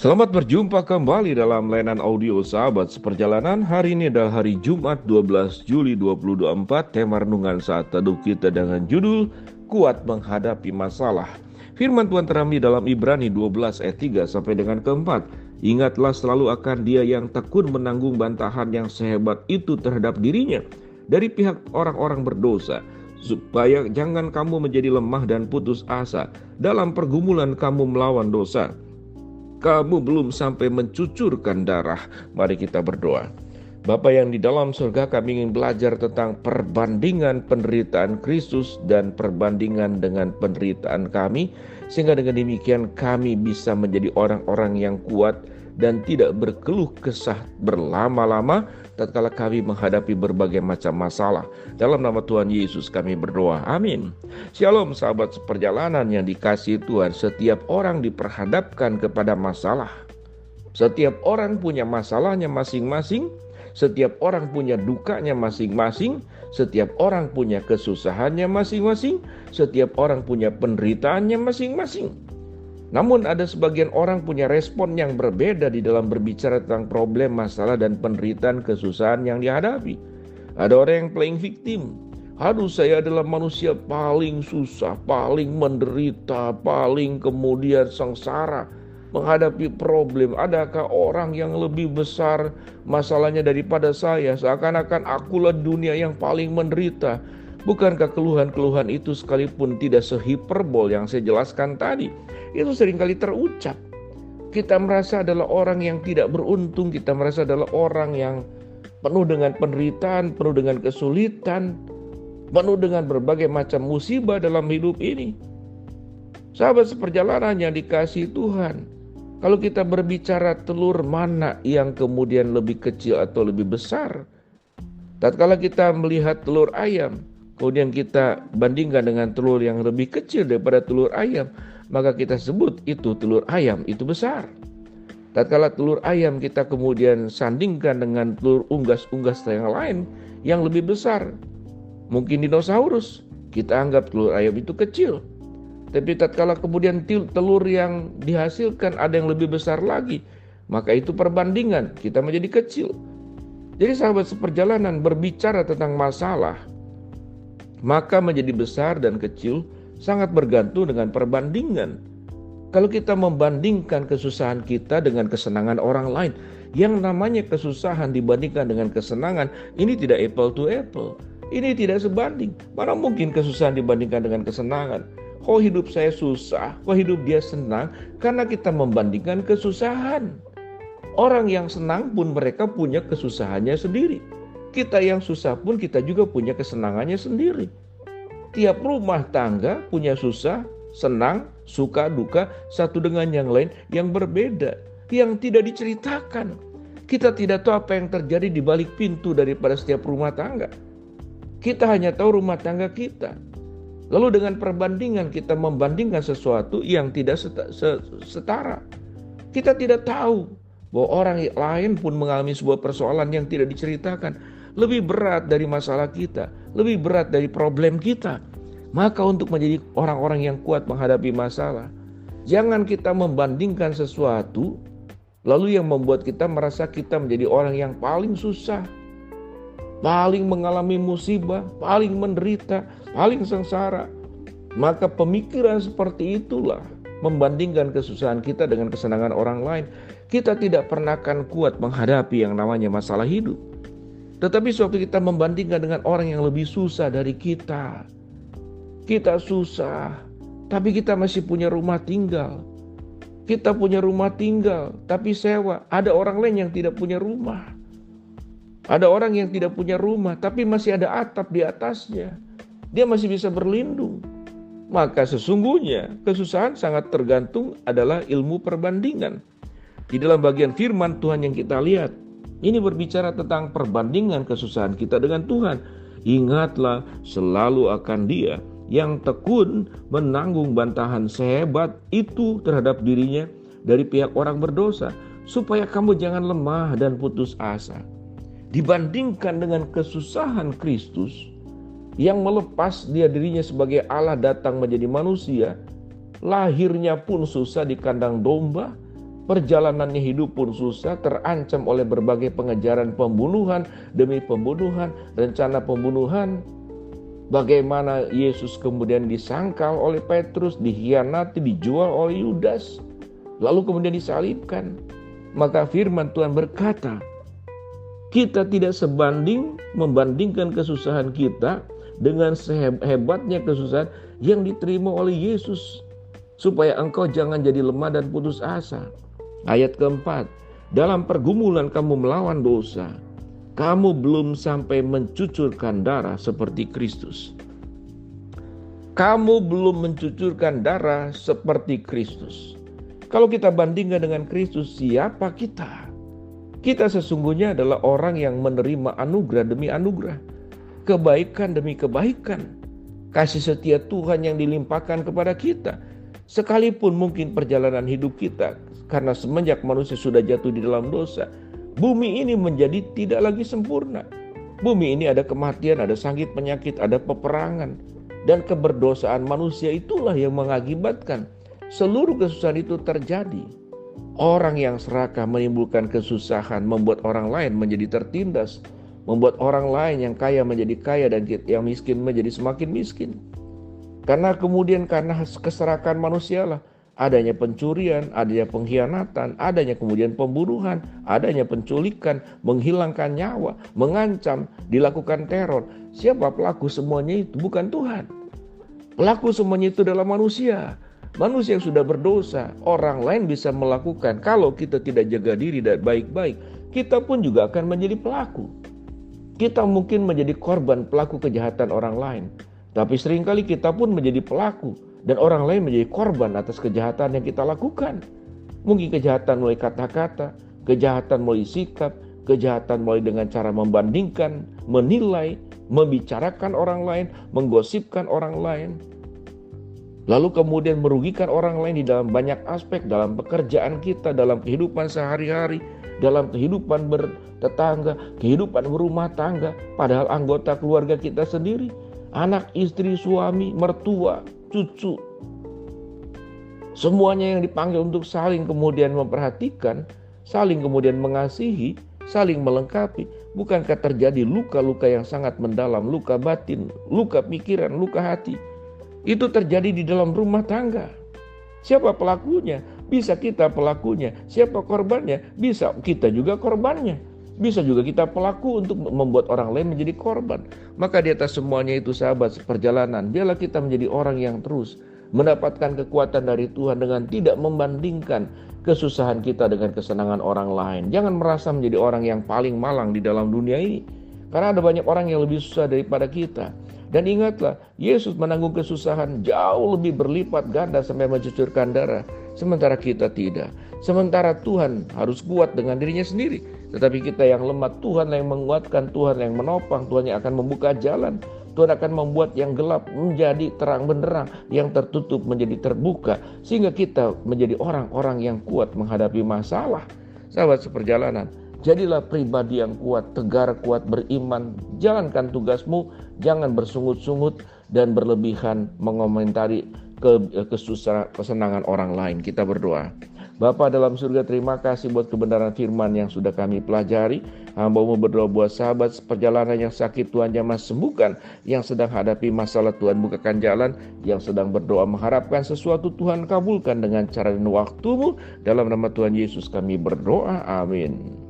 Selamat berjumpa kembali dalam layanan audio sahabat seperjalanan. Hari ini adalah hari Jumat 12 Juli 2024. Tema renungan saat teduh kita dengan judul Kuat Menghadapi Masalah. Firman Tuhan terambil dalam Ibrani 12 ayat 3 sampai dengan keempat. Ingatlah selalu akan Dia yang tekun menanggung bantahan yang sehebat itu terhadap dirinya dari pihak orang-orang berdosa, supaya jangan kamu menjadi lemah dan putus asa dalam pergumulan kamu melawan dosa. Kamu belum sampai mencucurkan darah. Mari kita berdoa. Bapa yang di dalam surga, kami ingin belajar tentang perbandingan penderitaan Kristus dan perbandingan dengan penderitaan kami, sehingga dengan demikian kami bisa menjadi orang-orang yang kuat dan tidak berkeluh kesah berlama-lama tatkala kami menghadapi berbagai macam masalah. Dalam nama Tuhan Yesus kami berdoa, amin. Shalom sahabat seperjalanan yang dikasihi Tuhan. Setiap orang diperhadapkan kepada masalah. Setiap orang punya masalahnya masing-masing. Setiap orang punya dukanya masing-masing. Setiap orang punya kesusahannya masing-masing. Setiap orang punya penderitaannya masing-masing. Namun ada sebagian orang punya respon yang berbeda di dalam berbicara tentang problem, masalah, dan penderitaan kesusahan yang dihadapi. Ada orang yang playing victim. Aduh, saya adalah manusia paling susah, paling menderita, paling kemudian sengsara menghadapi problem. Adakah orang yang lebih besar masalahnya daripada saya? Seakan-akan akulah dunia yang paling menderita. Bukankah keluhan-keluhan itu sekalipun tidak sehiperbol yang saya jelaskan tadi, itu seringkali terucap. Kita merasa adalah orang yang tidak beruntung, kita merasa adalah orang yang penuh dengan penderitaan, penuh dengan kesulitan, penuh dengan berbagai macam musibah dalam hidup ini. Sahabat seperjalanan yang dikasihi Tuhan, kalau kita berbicara telur mana yang kemudian lebih kecil atau lebih besar, tatkala kita melihat telur ayam, kemudian kita bandingkan dengan telur yang lebih kecil daripada telur ayam, maka kita sebut itu telur ayam itu besar. Tatkala telur ayam kita kemudian sandingkan dengan telur unggas-unggas yang lain yang lebih besar, mungkin dinosaurus, kita anggap telur ayam itu kecil. Tapi tatkala kemudian telur yang dihasilkan ada yang lebih besar lagi, maka itu perbandingan, kita menjadi kecil. Jadi sahabat seperjalanan, berbicara tentang masalah, maka menjadi besar dan kecil sangat bergantung dengan perbandingan. Kalau kita membandingkan kesusahan kita dengan kesenangan orang lain, yang namanya kesusahan dibandingkan dengan kesenangan, ini tidak apple to apple. Ini tidak sebanding. Mana mungkin kesusahan dibandingkan dengan kesenangan? Kok hidup saya susah, kok hidup dia senang? Karena kita membandingkan kesusahan. Orang yang senang pun mereka punya kesusahannya sendiri. Kita yang susah pun kita juga punya kesenangannya sendiri. Tiap rumah tangga punya susah, senang, suka, duka, satu dengan yang lain yang berbeda, yang tidak diceritakan. Kita tidak tahu apa yang terjadi di balik pintu daripada setiap rumah tangga. Kita hanya tahu rumah tangga kita. Lalu dengan perbandingan kita membandingkan sesuatu yang tidak setara. Kita tidak tahu bahwa orang lain pun mengalami sebuah persoalan yang tidak diceritakan, lebih berat dari masalah kita, lebih berat dari problem kita. Maka untuk menjadi orang-orang yang kuat menghadapi masalah, jangan kita membandingkan sesuatu lalu yang membuat kita merasa kita menjadi orang yang paling susah, paling mengalami musibah, paling menderita, paling sengsara. Maka pemikiran seperti itulah membandingkan kesusahan kita dengan kesenangan orang lain. Kita tidak pernah akan kuat menghadapi yang namanya masalah hidup. Tetapi sewaktu kita membandingkan dengan orang yang lebih susah dari kita, kita susah, tapi kita masih punya rumah tinggal. Kita punya rumah tinggal, tapi sewa. Ada orang lain yang tidak punya rumah. Ada orang yang tidak punya rumah, tapi masih ada atap di atasnya. Dia masih bisa berlindung. Maka sesungguhnya kesusahan sangat tergantung adalah ilmu perbandingan. Di dalam bagian firman Tuhan yang kita lihat, ini berbicara tentang perbandingan kesusahan kita dengan Tuhan. Ingatlah selalu akan Dia yang tekun menanggung bantahan sehebat itu terhadap dirinya dari pihak orang berdosa, supaya kamu jangan lemah dan putus asa. Dibandingkan dengan kesusahan Kristus yang melepas dia dirinya sebagai Allah datang menjadi manusia, lahirnya pun susah di kandang domba, perjalanannya hidup pun susah, terancam oleh berbagai pengejaran pembunuhan demi pembunuhan, rencana pembunuhan. Bagaimana Yesus kemudian disangkal oleh Petrus, dikhianati, dijual oleh Yudas, lalu kemudian disalibkan. Maka firman Tuhan berkata, kita tidak sebanding membandingkan kesusahan kita dengan sehebatnya kesusahan yang diterima oleh Yesus, supaya engkau jangan jadi lemah dan putus asa. Ayat keempat, dalam pergumulan kamu melawan dosa, kamu belum sampai mencucurkan darah seperti Kristus. Kamu belum mencucurkan darah seperti Kristus. Kalau kita bandingkan dengan Kristus, siapa kita? Kita sesungguhnya adalah orang yang menerima anugerah demi anugerah, kebaikan demi kebaikan, kasih setia Tuhan yang dilimpahkan kepada kita. Sekalipun mungkin perjalanan hidup kita, karena semenjak manusia sudah jatuh di dalam dosa, bumi ini menjadi tidak lagi sempurna. Bumi ini ada kematian, ada sakit penyakit, ada peperangan. Dan keberdosaan manusia itulah yang mengakibatkan seluruh kesusahan itu terjadi. Orang yang serakah menimbulkan kesusahan, membuat orang lain menjadi tertindas, membuat orang lain yang kaya menjadi kaya dan yang miskin menjadi semakin miskin. Karena keserakan manusia lah adanya pencurian, adanya pengkhianatan, adanya kemudian pembunuhan, adanya penculikan, menghilangkan nyawa, mengancam, dilakukan teror. Siapa pelaku semuanya itu? Bukan Tuhan. Pelaku semuanya itu adalah manusia. Manusia yang sudah berdosa. Orang lain bisa melakukan. Kalau kita tidak jaga diri dan baik-baik, kita pun juga akan menjadi pelaku. Kita mungkin menjadi korban pelaku kejahatan orang lain, tapi seringkali kita pun menjadi pelaku dan orang lain menjadi korban atas kejahatan yang kita lakukan. Mungkin kejahatan melalui kata-kata, kejahatan melalui sikap, kejahatan melalui dengan cara membandingkan, menilai, membicarakan orang lain, menggosipkan orang lain. Lalu kemudian merugikan orang lain di dalam banyak aspek, dalam pekerjaan kita, dalam kehidupan sehari-hari, dalam kehidupan bertetangga, kehidupan berumah tangga, padahal anggota keluarga kita sendiri, anak, istri, suami, mertua, cucu. Semuanya yang dipanggil untuk saling kemudian memperhatikan, saling kemudian mengasihi, saling melengkapi. Bukankah terjadi luka-luka yang sangat mendalam, luka batin, luka pikiran, luka hati? Itu terjadi di dalam rumah tangga. Siapa pelakunya? Bisa kita pelakunya. Siapa korbannya? Bisa kita juga korbannya. Bisa juga kita pelaku untuk membuat orang lain menjadi korban. Maka di atas semuanya itu sahabat seperjalanan, biarlah kita menjadi orang yang terus mendapatkan kekuatan dari Tuhan dengan tidak membandingkan kesusahan kita dengan kesenangan orang lain. Jangan merasa menjadi orang yang paling malang di dalam dunia ini, karena ada banyak orang yang lebih susah daripada kita. Dan ingatlah, Yesus menanggung kesusahan jauh lebih berlipat ganda sampai mencucurkan darah, sementara kita tidak. Sementara Tuhan harus kuat dengan dirinya sendiri, tetapi kita yang lemah, Tuhan yang menguatkan, Tuhan yang menopang, Tuhan yang akan membuka jalan. Tuhan akan membuat yang gelap menjadi terang benderang, yang tertutup menjadi terbuka, sehingga kita menjadi orang-orang yang kuat menghadapi masalah. Sahabat seperjalanan, jadilah pribadi yang kuat, tegar, kuat, beriman. Jalankan tugasmu, jangan bersungut-sungut dan berlebihan mengomentari kesenangan orang lain. Kita berdoa. Bapa dalam surga, terima kasih buat kebenaran firman yang sudah kami pelajari. Hamba-Mu berdoa buat sahabat perjalanan yang sakit, Tuhan jamah sembuhkan. Yang sedang hadapi masalah, Tuhan bukakan jalan. Yang sedang berdoa mengharapkan sesuatu, Tuhan kabulkan dengan cara dan waktu-Mu. Dalam nama Tuhan Yesus kami berdoa, amin.